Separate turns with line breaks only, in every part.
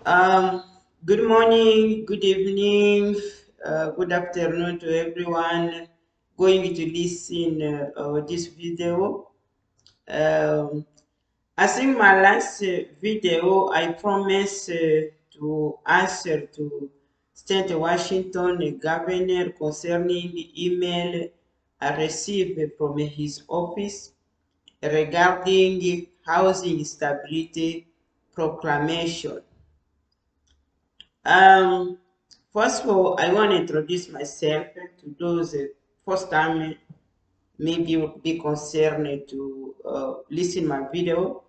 Um, Good morning, good evening, good afternoon to everyone going to listen this video. Um, as in my last video, I promised to answer to State Washington governor concerning the email I received from his office regarding housing stability proclamation. Um, First of all, I want to introduce myself to those first time maybe will be concerned to listen my video.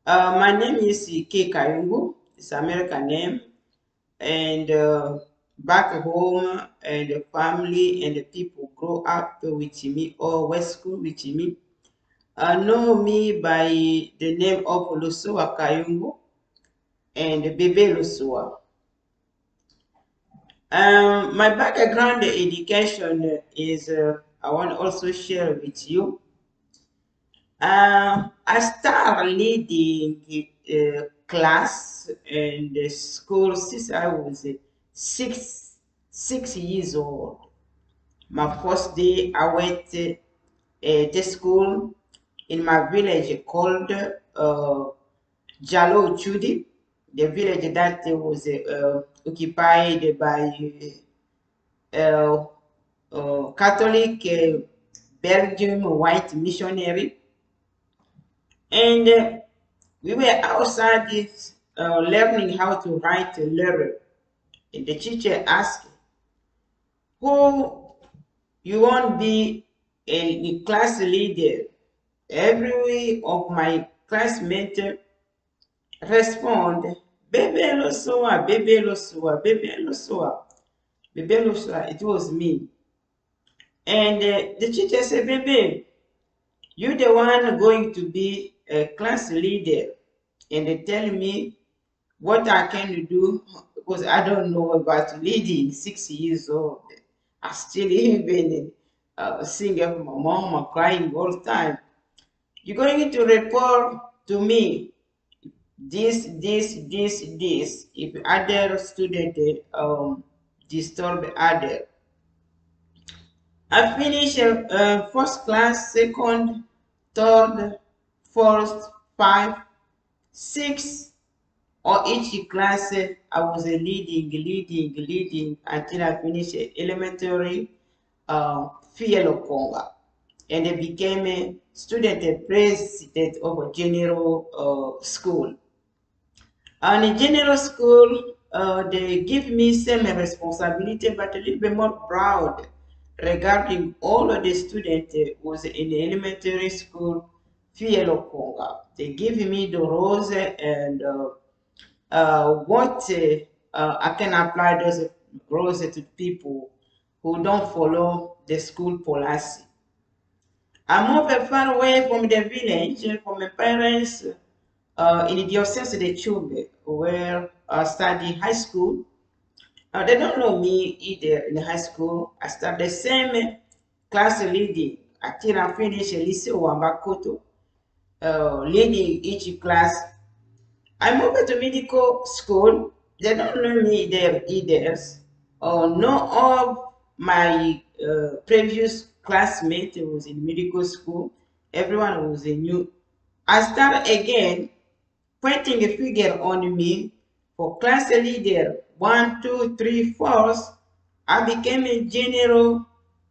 My name is Ike Kayungu. It's American name, and back home and the family and the people grow up with me or went school with me. Know me by the name of Lusua Kayungu and Bebe Lusua. My background education is, I want to also share with you. I started leading class in the school since I was six years old. My first day I went to school in my village called Jalo Chudi, the village that was occupied by uh, Catholic Belgium white missionary, and we were outside this, learning how to write a letter. And the teacher asked, "Who you want to be a class leader?" Every of my classmates respond, "Bebe Losua, Bebe Losua, Bebe Losua, Bebe Losua." It was me. And the teacher said, "Baby, you're the one going to be a class leader." And they tell me what I can do because I don't know about leading 6 years old. I still even singing for my mom, crying all the time. You're going to report to me this. If other student disturb other, I finished first class, second, third, fourth, five, six, or each class. I was leading until I finished elementary Fielo Conga, and I became a student president of a general school. And in general school, they give me same responsibility, but a little bit more proud regarding all of the students was in the elementary school, Fielo Conga. They give me the roles and what I can apply those roles to people who don't follow the school policy. I moved far away from the village, from my parents, in the diocese of the Chube, where I studied high school. They don't know me either in high school. I started the same class leading until I finished Lycée Wambakoto, leading each class. I moved to medical school. They don't know me there either. None of my previous classmates was in medical school. Everyone was new. I started again pointing a figure on me for class leader 1, 2, 3, 4. I became a general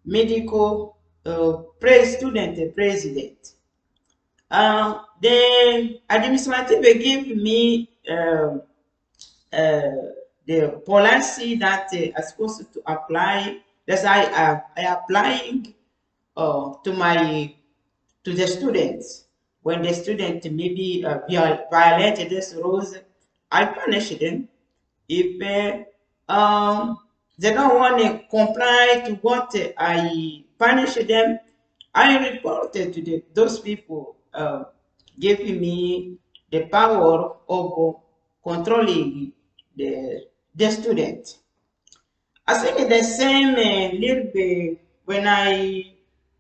medical student president. The administrative gave me uh, the policy that I'm supposed to apply. That's I applying to my to the students. When the student maybe violated this rules, I punish them. If they don't want to comply to what I punish them, I reported to those people giving me the power of controlling the student. I think the same little bit when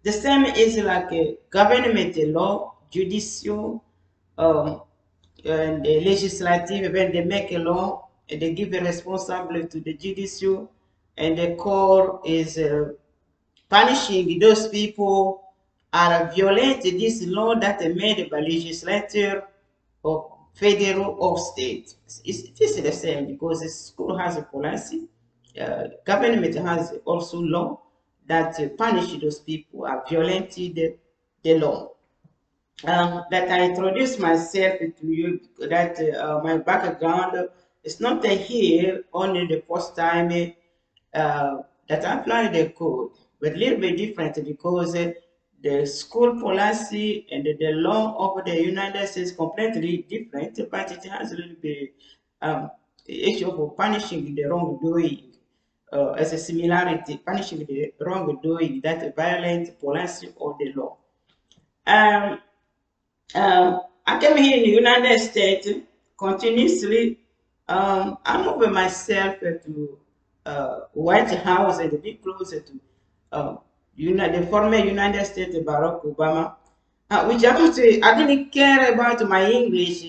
the same is like a government law, judicial, and the legislative when they make a law. and they give a responsibility to the judicial, and the court is punishing those people are violating this law that is made by legislature of federal or state. It is the same because the school has a policy, government has also law that punish those people who are violating the law. That I introduce myself to you, that my background is not here only the first time that I apply the code, but a little bit different because the school policy and the law of the United States completely different, but it has a little bit issue of punishing the wrongdoing. As a similarity, punishing the wrongdoing that violate policy or the law. Um, I came here in the United States continuously. I moved myself to White House and be closer to the former United States Barack Obama, which actually I didn't care about my English.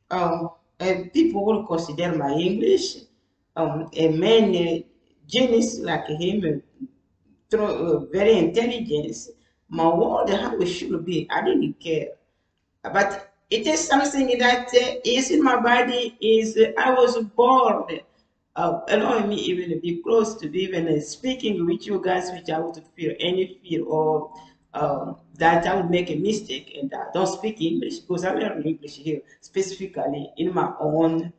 And people will consider my English. A man genius like him, very intelligent. My word, how it should be, I didn't care, but it is something that is in my body. Is I was born, allowing me even to be close to be even speaking with you guys without feel any fear or that I would make a mistake and I don't speak English, because I learn English here specifically in my own.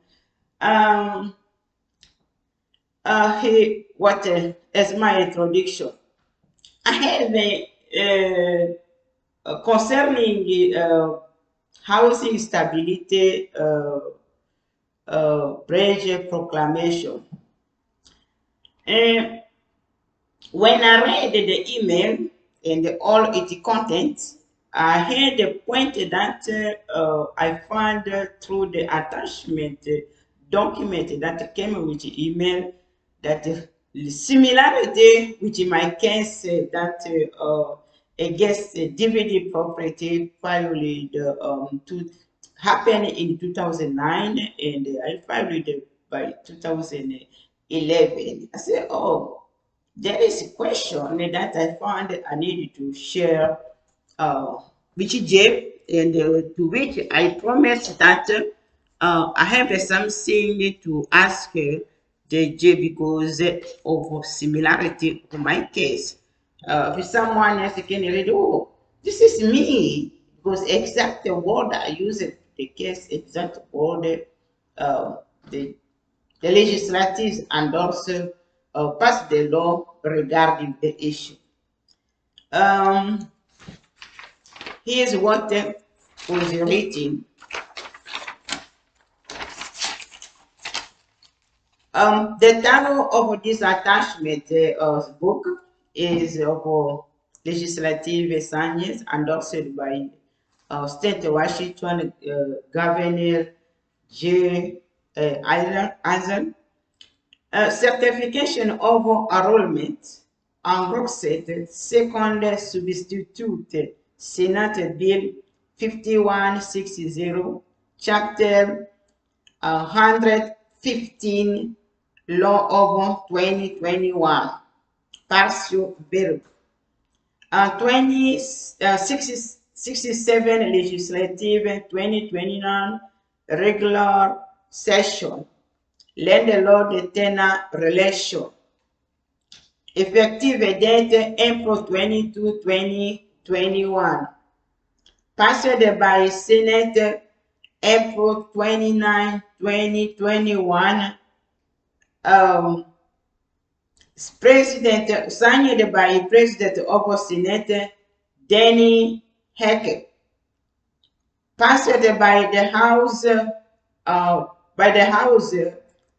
Um, what as my introduction, I have concerning housing stability bridge proclamation. And when I read the email and all its contents, I had a point that I found through the attachment document that came with the email, that similarity, which in my case that against DVD property filed to happen in 2009, and I filed it by 2011. I said, oh, there is a question that I found I needed to share with Jay, and to which I promised that I have something to ask the Jay because of similarity to my case. If someone else can read, oh, this is me, because exact word I use it, the case, exact word, the the legislative and also pass the law regarding the issue. Um, Here's what was written. The title of this attachment book is of legislative science, endorsed by State Washington Governor J. Eisen. Certification of enrollment, engrossed second substitute Senate Bill 5160, Chapter 115, Law of 2021, Partial Bill. 67 Legislative 2029 Regular Session. Landlord tenant relation. Effective date April 22, 2021. Passed by Senate April 29, 2021. President signed by President of Senate Denny Heck. Passed by the House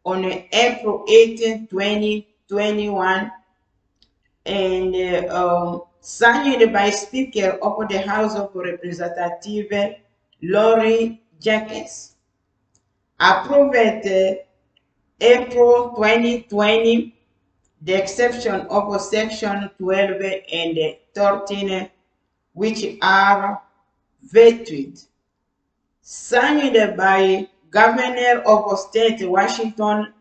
on April 18, 2021, and signed by Speaker of the House of Representatives Lori Jenkins. Approved April 2020, the exception of Section 12 and 13, which are vetoed. Signed by Governor of State Washington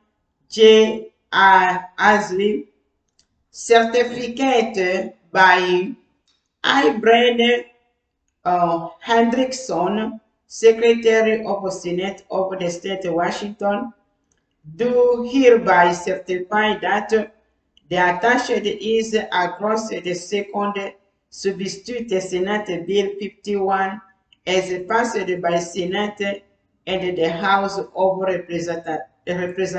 J. Inslee, certificate by Hybrid Hendrickson, Secretary of Senate of the State of Washington, do hereby certify that the attached is across the second substitute Senate Bill 51 as passed by Senate and the House of Representatives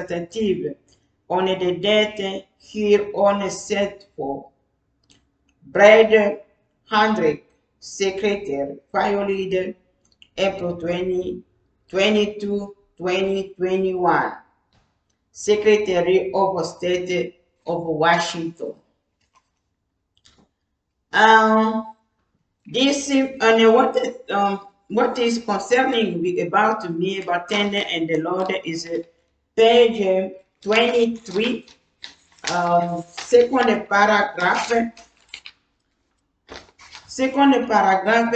on the date hereon set for. Brad Hendrick, Secretary, filed April 22, 2021. Secretary of State of Washington. This what is concerning about me about tender and the Lord is page 23, second paragraph. Second paragraph,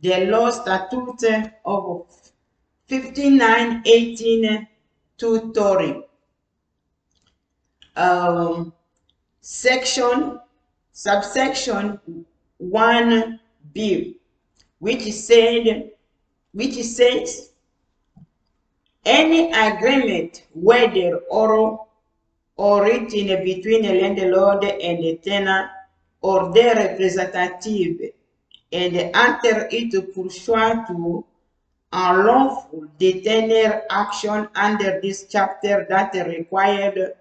the law statute of 5918 to Tory. Subsection 1b, which says any agreement, whether oral or written, between a landlord and a tenant or their representative, and enter it pursuant to unlawful detainer action under this chapter that required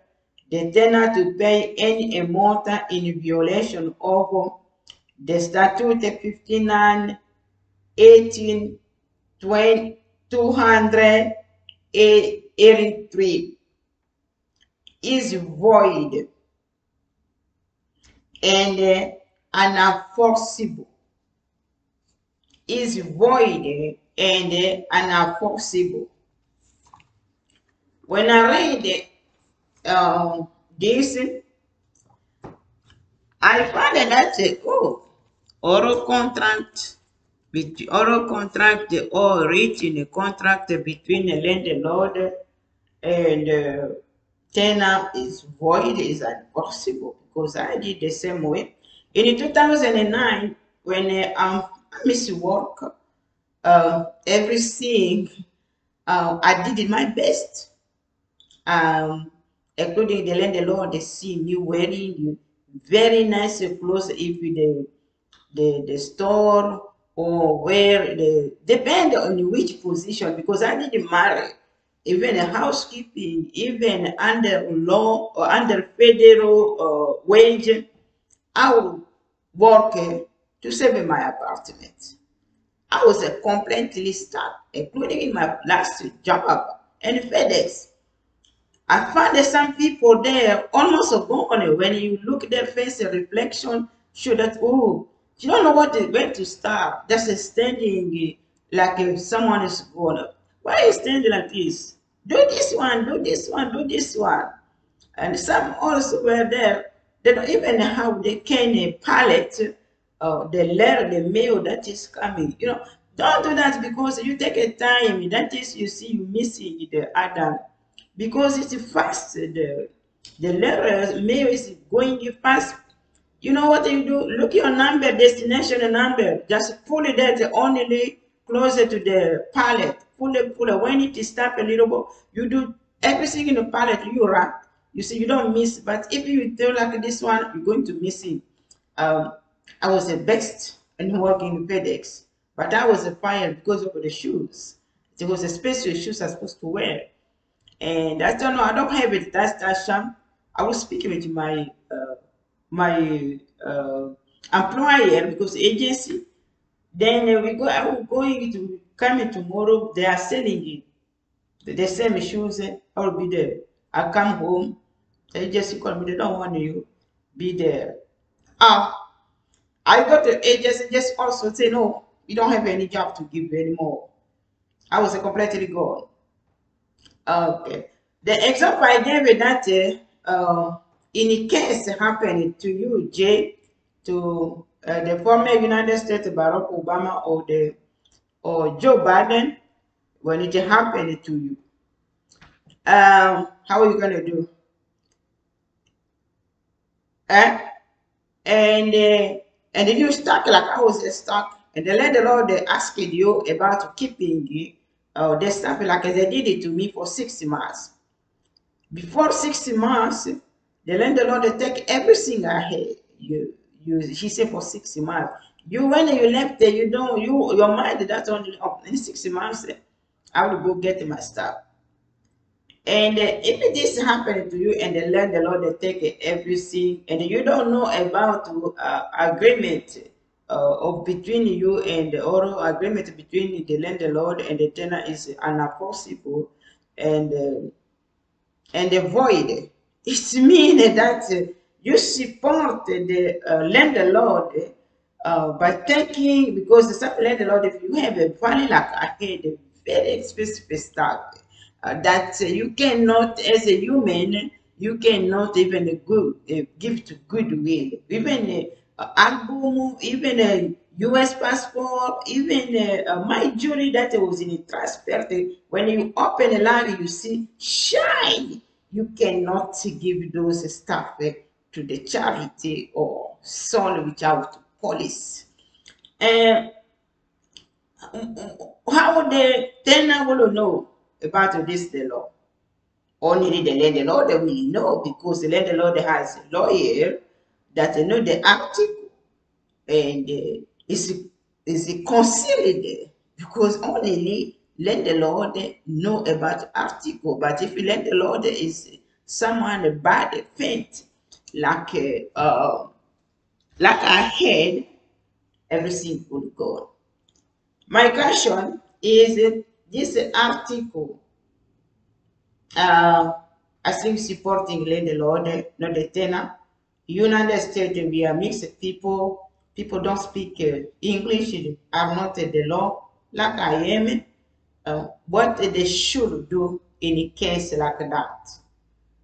the tenant to pay any amount in violation of the statute 59 18 283 is void and unenforceable. Is void and unenforceable. When I read this, I found that oral contract or written contract between the landlord and tenant is void, is impossible, because I did the same way. In 2009, when I miss work, everything I did my best, including the landlord. They see me wearing very nice clothes, if the store or where the depend on which position, because I didn't marry. Even a housekeeping, even under law or under federal wage, I would work to save my apartment. I was completely stuck, including in my last job and FedEx. I found that some people there almost gone. When you look at their face, a reflection show that, oh, you don't know where to start. Just standing like if someone is gone. Why are you standing like this? Do this one, do this one, do this one. And some also were there. They don't even know how they can pallet the letter, the mail that is coming. Don't do that, because you take a time. That is, you see, you missing the Adam, because it's fast. The letter mail is going fast. You know what you do? Look your number, destination number. Just pull it that only closer to the pallet. Pull it. When it stop a little bit, you do everything in the pallet. You wrap. You see, you don't miss. But if you do like this one, you're going to miss it. I was the best in working in FedEx, but I was fired because of the shoes. It was a special shoes I was supposed to wear. And I don't know, I don't have it. That's sham. I was speaking with my employer, because agency. Then I will going to come in tomorrow. They are selling it. The same shoes. I will be there. I come home. The agency called me. They don't want you be there. I got the agency just also say, no, you don't have any job to give anymore. I was completely gone. Okay. The example I gave is that in case happened to you, Jay, to the former United States Barack Obama or Joe Biden, when it happened to you, how are you gonna do? Eh? And and if you stuck like I was stuck, and the landlord they asking you about keeping the stuff like they did it to me for 6 months. Before 6 months, the landlord they take everything I had. She said for 6 months. You when you left there, you don't your mind that's only up in 6 months. I will go get my stuff. And if this happened to you and the landlord they take everything and you don't know about agreement of between you and the oral agreement between the landlord and the tenant is unenforceable and the void, it means that you support the landlord by taking, because some landlord, if you have a value like I had a very specific stuff that you cannot, as a human, you cannot even give to goodwill, even album, even a US passport, even my jewelry that was in a transfer. When you open a line, you see shine. You cannot give those stuff to the charity or soul without police. And how the tenant will know about this the law? Only the landlord will know, because the landlord has a lawyer that know the article and is concealed, because only landlord know about article. But if landlord is someone bad faint, like I had, everything will go. My question is this article. Uh, I think supporting landlord, not the tenant. United States, we are mixed people. People don't speak English, are not the law like I am. What they should do in a case like that,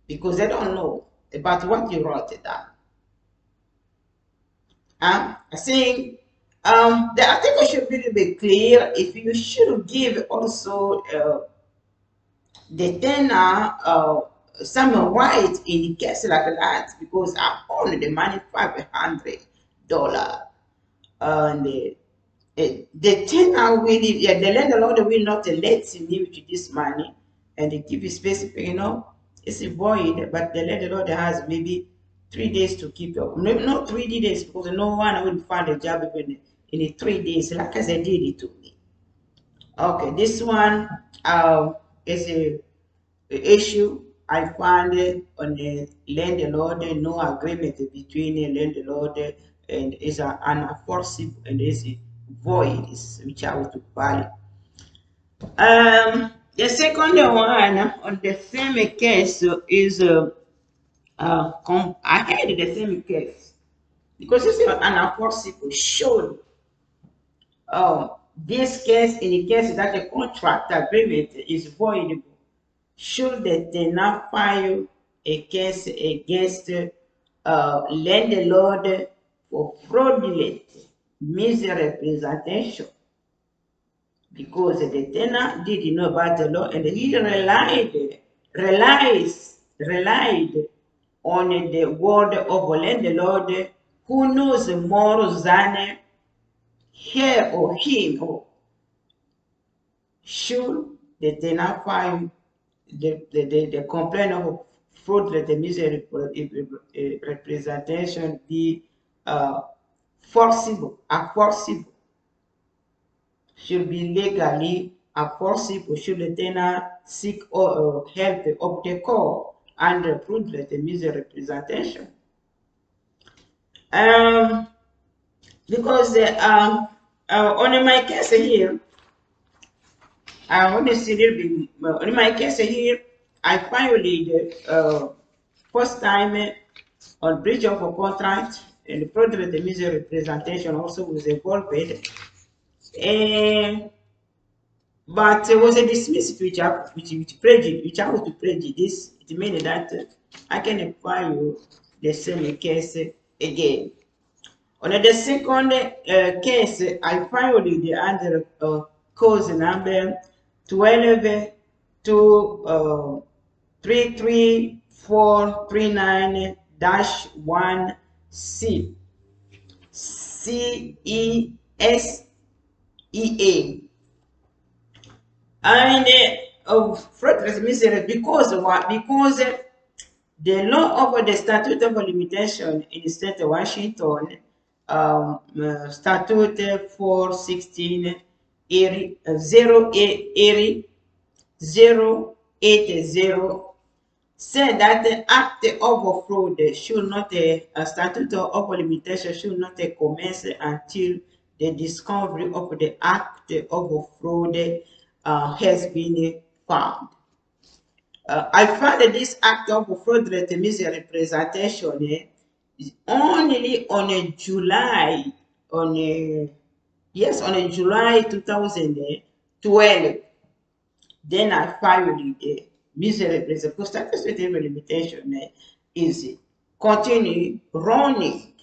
because they don't know about what you wrote down. I think the article should be a bit clear. If you should give also the tenor some right in case like that, because I own the money $500 and the tenor will, yeah, the landlord will not let me with this money and they give you specific, it's a void, but the landlord has maybe 3 days to keep up. No, not 3 days, because no one will find a job even in 3 days, like as they did it to me. Okay, this one is a issue I found on the landlord, no agreement between the landlord and is an unenforceable and is void, which I would value. The second one on the same case is I had the same case because it's an unenforceable. Should this case, in the case that the contract agreement is voidable, should the tenant file a case against landlord for fraudulent misrepresentation, because the tenant didn't know about the law and he relied on the word of landlord who knows more than her or him. Should the tenant file the complaint of fraudulent misrepresentation be forcible, enforceable, should be legally enforceable, should the tenant seek help of the court under fraudulent misrepresentation. Because on my case here, I want to see a little bit. In my case here, I violated first time on breach of a contract and the fraudulent misrepresentation also was involved. And but it was a dismissed which prejudice, which I was to prejudice. It means that I can file the same case again. On the second case, I filed the under cause number 12 to 33439-1 CESEA. And Frederick Misery, because what? Because the law of the Statute of Limitation in the state of Washington, Statute 416 080 said that the act of fraud should not, a statute of limitation should not commence until the discovery of the act of fraud has been found. I found that this act of fraudulent misrepresentation is only on a July, on a, yes, on a July 2012. Then I filed the misrepresentation because statute of limitation is continue running.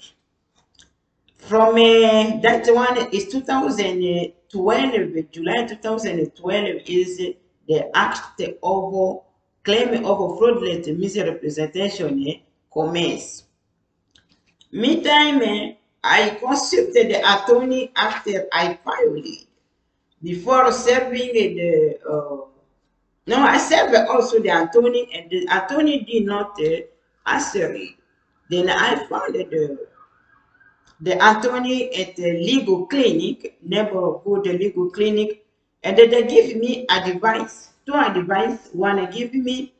From that one is 2012, July 2012 is the act of claim of fraudulent misrepresentation commence. Meantime, I consulted the attorney after I filed it. Before serving the no, I served also the attorney, and the attorney did not answer it. Then I found the attorney at the legal clinic, neighborhood legal clinic, and then they give me advice, two advice. One give me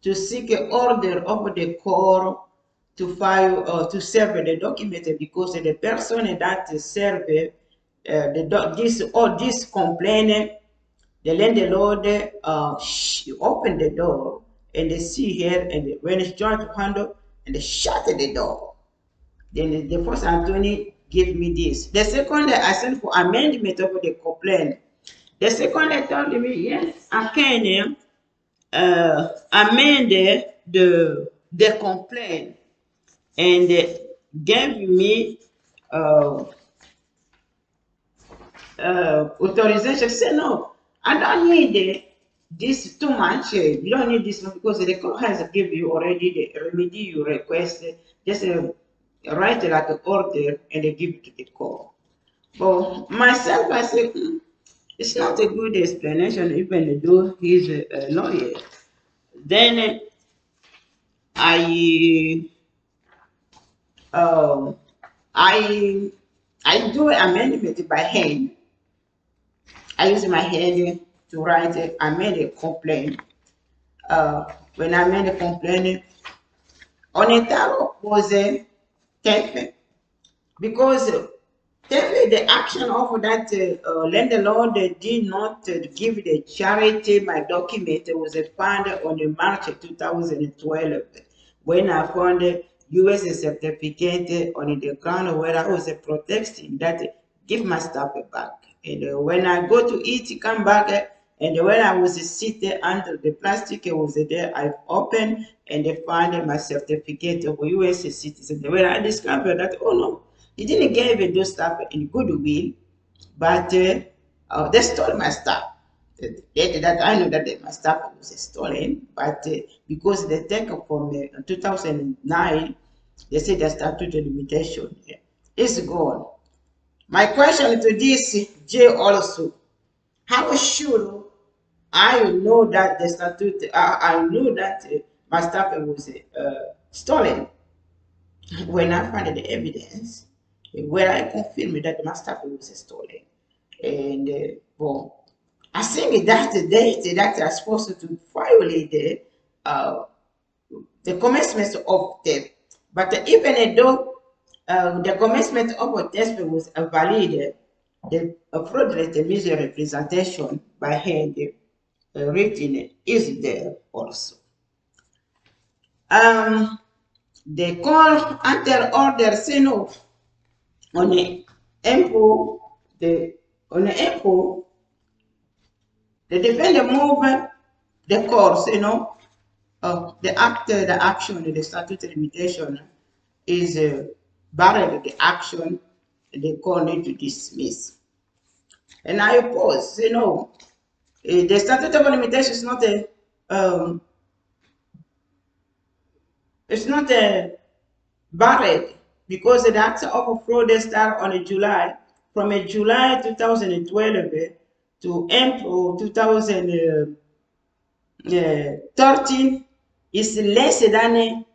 to seek an order of the court to file or to serve the document, because the person that serve this complaint, the landlord opened the door and they see her, and when it's trying to handle, and they shut the door. Then the first attorney gave me this. The second, I sent for amendment of the complaint. The second, they told me, yes, I can amend the complaint, and gave me authorization. Say no, I don't need this too much. You don't need this one because the court has given you already the remedy you request. Just write like an order and they give it to the court. But myself, I say, it's not a good explanation, even though he's a lawyer. Then I um, I I do amendment by hand. I use my hand to write it. I made a complaint. When I made a complaint, on a tarot was a theft, because the action of that landlord did not give the charity. My document was found on March 2012 when I found the US certificate on the ground where I was protesting that give my stuff back. And when I go to eat, come back, and when I was sitting under the plastic was there, I opened and they found my certificate of US citizen. When I discovered that, oh no, he didn't give those stuff in goodwill, but they stole my stuff. That I know that my stuff was stolen, but because they take from 2009, they say the statute of limitation is gone. My question to this J also, how should I know that the statute, I know that my stuff was stolen when I find the evidence where I confirm that my stuff was stolen. And well, I think that's the date that are supposed to violate the commencement of theft. But even though the commencement of a theft was valid, the fraudulent misrepresentation by hand written is there also. The call until order say no on the info, on the info, the defendant move the course, the action, the statute limitation is barred the action, the court need to dismiss. And I oppose, The statute of limitation is not a it's not a valid because the act of fraud start on a July from a July 2012 to April 2013 is less than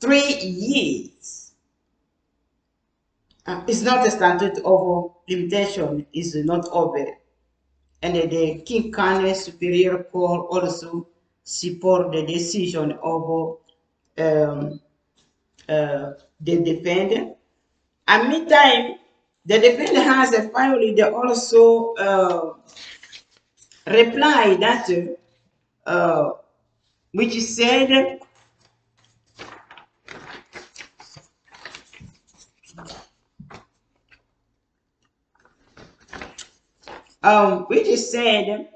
3 years. It's not a statute of limitation, is not over. And the King County Superior Court also support the decision of um, the defendant. And meantime, the defendant has finally they also reply that uh, which said which said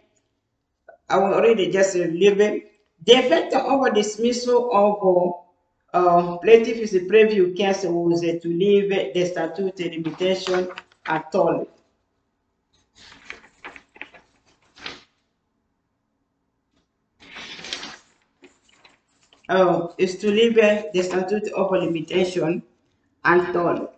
I will read it just a little bit. The effect of dismissal of plaintiff's preview case was to leave the statute limitation at all. Is to leave the statute of limitation at all.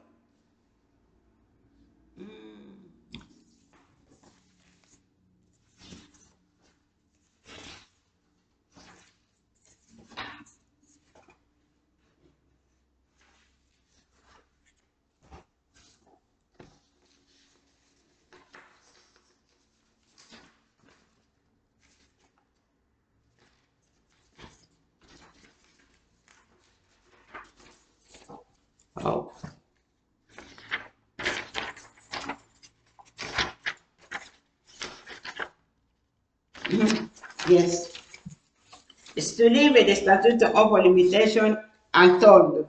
Oh. Yes. Is to leave the statute of limitation untold.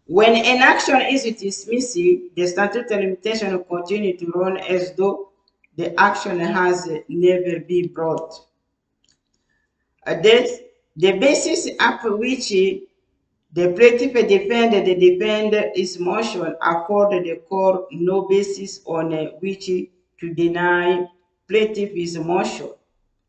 When an action is dismissed, the statute of limitation will continue to run as though the action has never been brought. The basis upon which the plaintiff defended the defendant's motion afforded the court no basis on which to deny plaintiff's motion.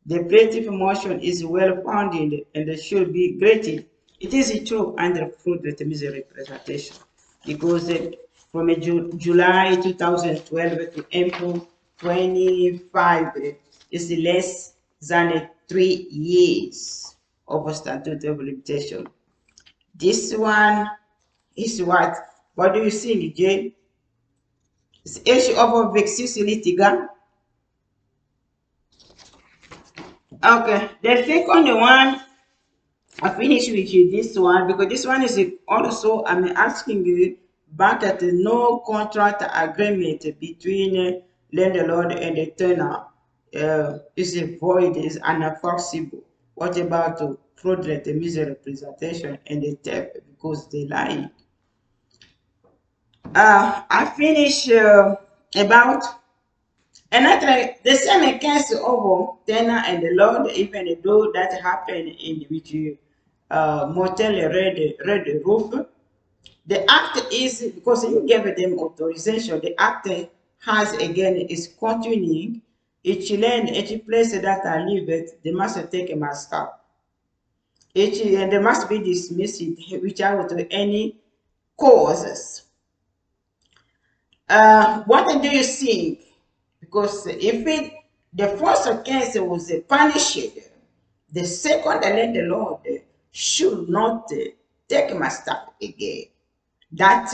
The plaintiff motion is well founded and should be granted. It is true under fraudulent misrepresentation because from July 2012 to April 25 is less than 3 years of statute of limitation. This one is what? What do you think, Jay? It's issue of vexis litiga. Okay, the second one, I finish with you this one because this one is also I'm asking you back at the no contract agreement between landlord and the tenant is void, is unenforceable. What about fraudulent misrepresentation and the theft because they lie? I finish about another the same case of tenant and the Lord, even though that happened in which motel red roof. The act is because you gave them authorization. The act has again is continuing. Each land, each place that I live at, they must take a master. Each and they must be dismissed without any causes. What do you think? Because if the first case was punished, the second landlord should not take my stuff again. That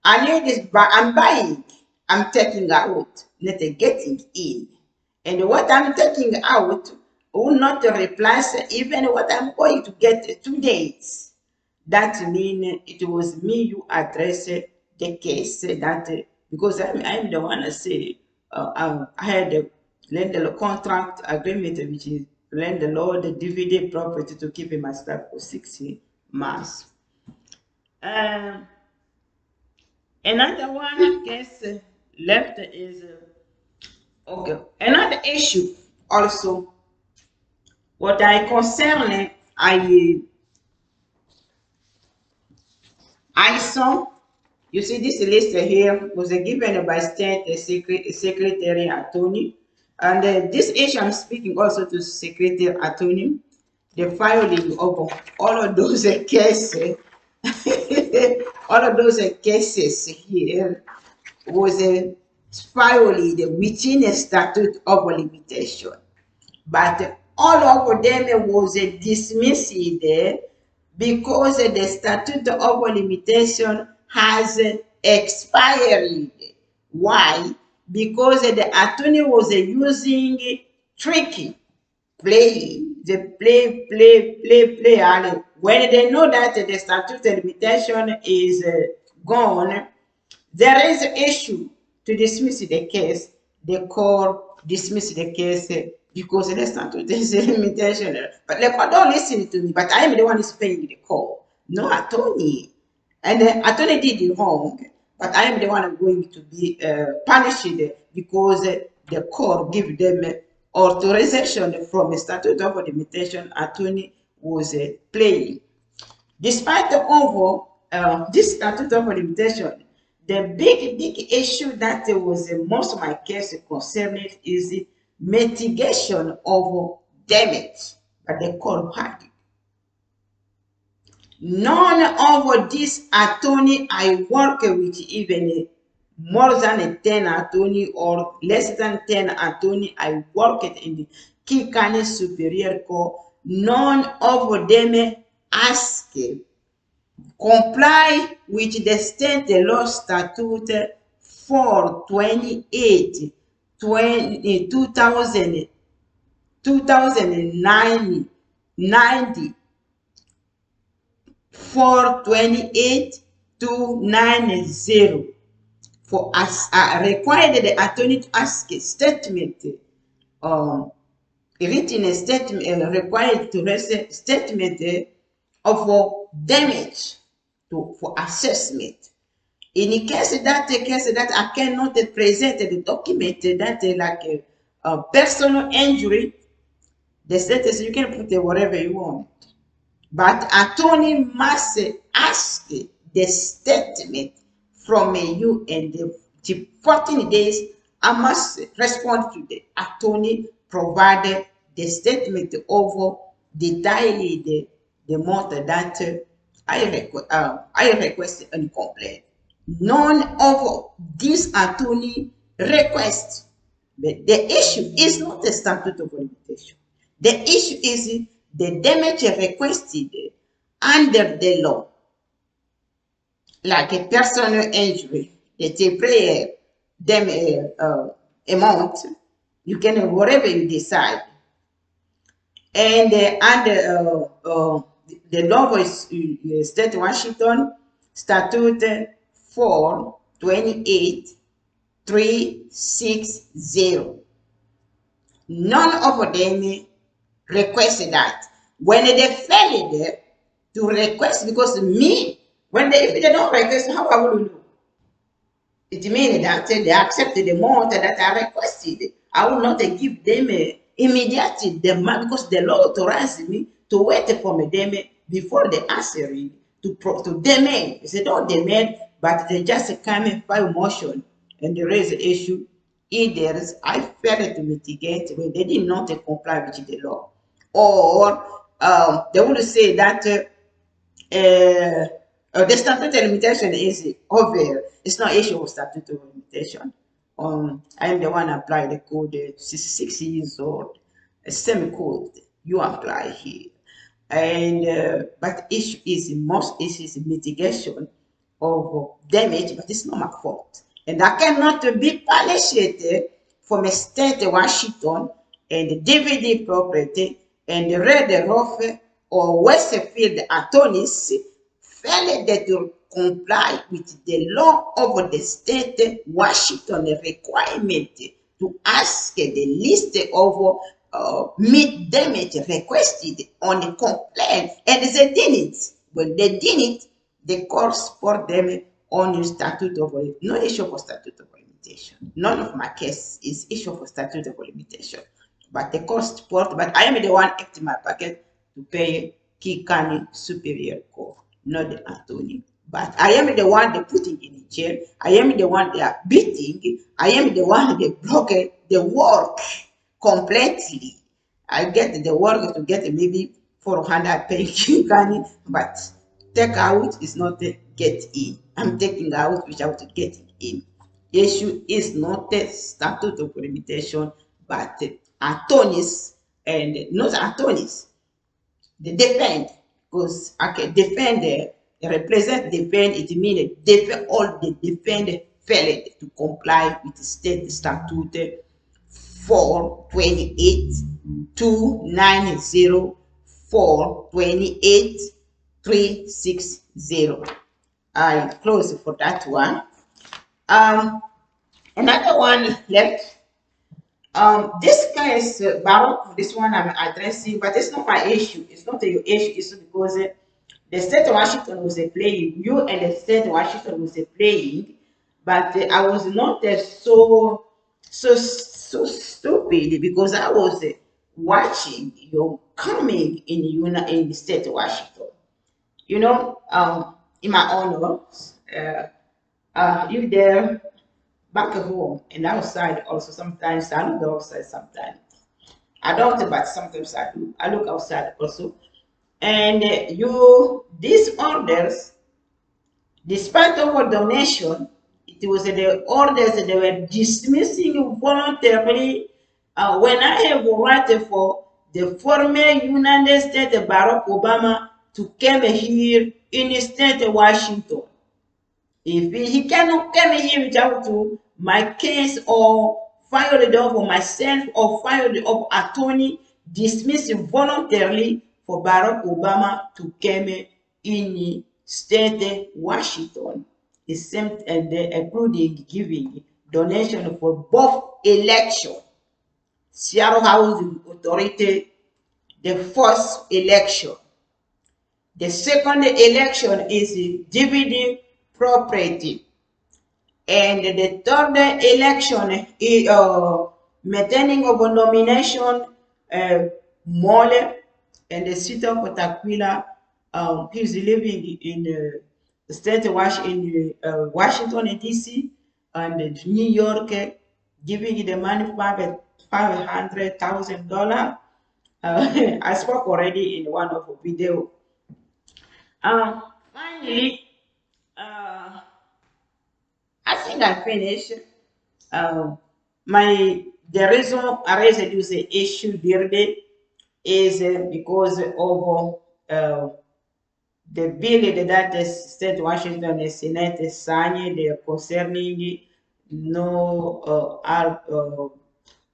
I need this, but I'm buying, I'm taking out, not getting in. And what I'm taking out will not replace even what I'm going to get 2 days. That means it was me you address the case that because I'm the one that say I had a landlord contract agreement which is landlord dividend property to keep in my staff for 60 months. Another one case left is okay. Another issue also. What I concern I saw. You see this list here was given by State Secretary Attorney And this issue I'm speaking also to Secretary Attorney, the filing of all of those cases, all of those cases here was filed within a statute of limitation. But all of them was dismissed because the statute of limitation has expired. Why? Because the attorney was using tricky playing, they play, and when they know that the statute of limitation is gone, there is an issue to dismiss the case. The court dismiss the case because the statute is a limitation. But the court don't listen to me, but I am the one who's paying the court, no attorney. And the attorney did it wrong, but I am the one going to be punished because the court give them authorization from a statute of limitation attorney was playing. Despite the over this statute of limitation, the big issue that was most of my case concerning is the mitigation of damage by the court party. None of this attorney I work with, even more than 10 attorney or less than 10 attorney I worked in the Key County Superior Court, none of them ask comply with the state law statute 428 2009 90 428 290 for as required the attorney to ask a statement, written statement, required to receive statement of damage for assessment. In case that I cannot present the document that like a personal injury, the state says you can put whatever you want. But attorney must ask the statement from you, and the 14 days I must respond to the attorney provided the statement over detailed the matter that I request and complain. None of these attorney requests, but the issue is not the statute of limitation. The issue is the damage requested under the law, like a personal injury, that they pay them amount, you can whatever you decide. And under the law of State Washington Statute 428-360, none of them requested that. When they failed to request, because me, if they don't request, how I will know? It means that they accepted the amount that I requested. I will not give them immediately demand, because the law authorized me to wait for them before the answering to demand. They don't demand, but they just come and file motion and they raise the issue. Either I failed to mitigate when they did not comply with the law, or they would say that the statute of limitation is over. It's not issue of statute of limitation. I am the one apply the code 66 years old, same code you apply here. And but issue is most issues mitigation of damage, but it's not my fault. And I cannot be punished from a state of Washington and the DVD property and the Red Roof or Westfield attorneys failed to comply with the law of the state Washington requirement to ask the list of meat damage requested on a complaint, and they didn't. When they didn't, the court support them on the statute of no issue for statute of limitation. None of my case is issue for statute of limitation, but the court support. But I am the one acting my packet to pay Key County Superior Court, not the attorney. But I am the one they putting in jail. I am the one they are beating. I am the one they block the work completely. I get the work to get maybe 400 pay Kani, but take out is not get in. I'm taking out without getting in. Issue is not the statute of limitation, but attorneys and not attorneys. They defend because okay, defend represent defend it means defend all the defend failed to comply with the state statute 428 290 428 360. I close for that one. Another one left. This case, Baruch, this one I'm addressing, but it's not my issue. It's not your issue. It's because the state of Washington was playing. You and the state of Washington was playing, but I was not so stupid because I was watching you coming in the state of Washington. You know, in my honor, you there back at home and outside also sometimes I look outside sometimes. I don't, but sometimes I do. I look outside also. And you these orders, despite of a donation, it was the orders that they were dismissing voluntarily. When I have written for the former United States Barack Obama to come here in the state of Washington. If he cannot come here without to my case or file it off for myself or file it off attorney dismiss voluntarily for Barack Obama to come in state Washington, including giving donation for both election. Seattle Housing Authority, the first election. The second election is dividend property. And the third election is maintaining of a nomination Mole and the city of Otaquila. He's living in the state of Washington DC and New York, giving the money $500,000. I spoke already in one of the video. Finally, I think I finished. My the reason I raised the issue today is because of the bill that the state Washington the Senate signed concerning no oral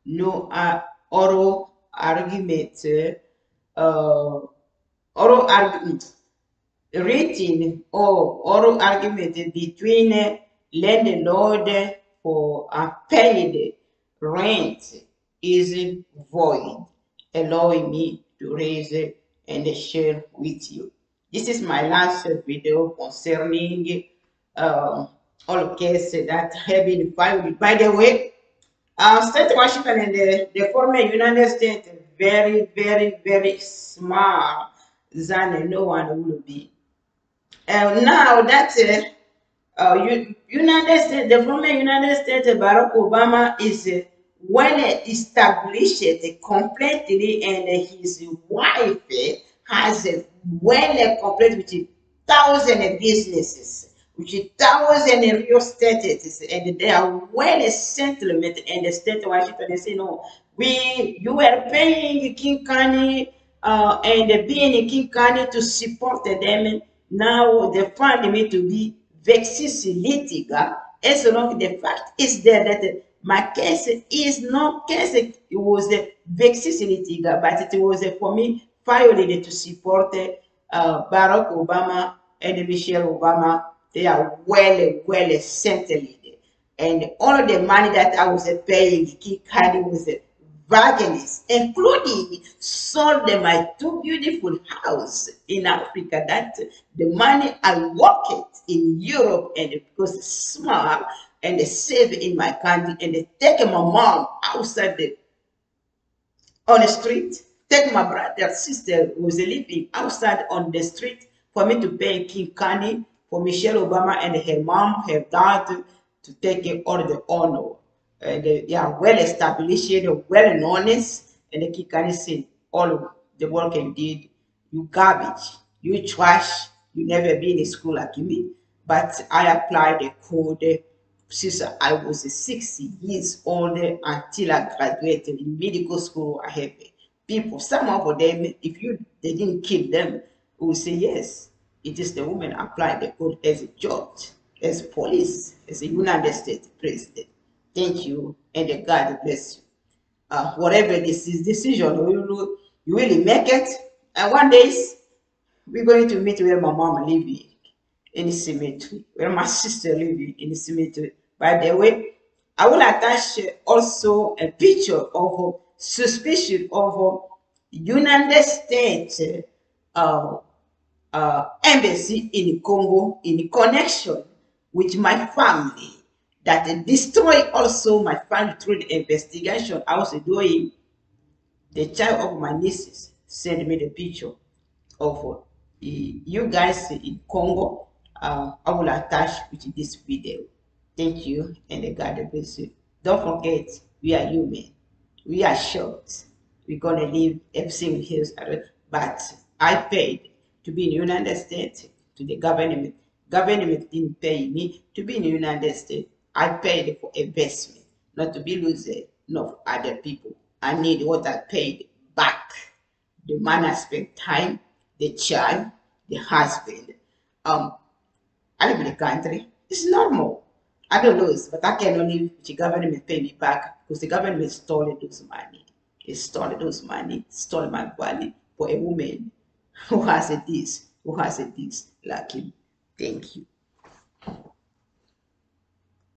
argument oral argument written or oral argument between landlord for unpaid rent is void, allowing me to raise and share with you. This is my last video concerning all cases that have been filed. By the way, State Washington and the former United States very, very, very smart than no one will be. Now that United States, the former United States Barack Obama is well established completely, and his wife has well complete with thousand businesses, with thousand real estate, and they are well settled in the state of Washington. They say no, you were paying King County and being in King County to support them. Now they find me to be vexis litiga, as long the fact is there that my case is not case, it was a vexis litiga, but it was for me filed to support Barack Obama and Michelle Obama. They are well settled, and all the money that I was paying King County was bargains, including sold my two beautiful house in Africa that the money I worked in Europe and because small and save in my country and take my mom outside on the street, take my brother, sister who was living outside on the street for me to pay King County for Michelle Obama and her mom, her dad to take all the honor. they are well established, well known, and they can say all the work and did. You garbage, you trash, you never been in school like me. But I applied the code since I was 6 years old until I graduated in medical school. I have people, some of them, if you they didn't kill them, will say yes. It is the woman applied the code as a judge, as police, as a United States president. Thank you, and God bless you. Whatever this is decision, you really make it. And one day we're going to meet where my mom living in the cemetery, where my sister living in the cemetery. By the way, I will attach also a picture of suspicion of United States uh, embassy in Congo in connection with my family that destroy also my family through the investigation I was doing. The child of my nieces sent me the picture of you guys in Congo. I will attach with this video. Thank you, and God bless you. Don't forget, we are human. We are short. We're gonna leave everything here, but I paid to be in the United States to the government. Government didn't pay me to be in the United States. I paid for investment, not to be losing of other people. I need what I paid back. The man I spent time, the child, the husband. Um, I live in the country. It's normal. I don't lose, but I cannot live the government pay me back because the government stole those money. It stole those money, stole my money for a woman who has a this, who has a this like him. Thank you.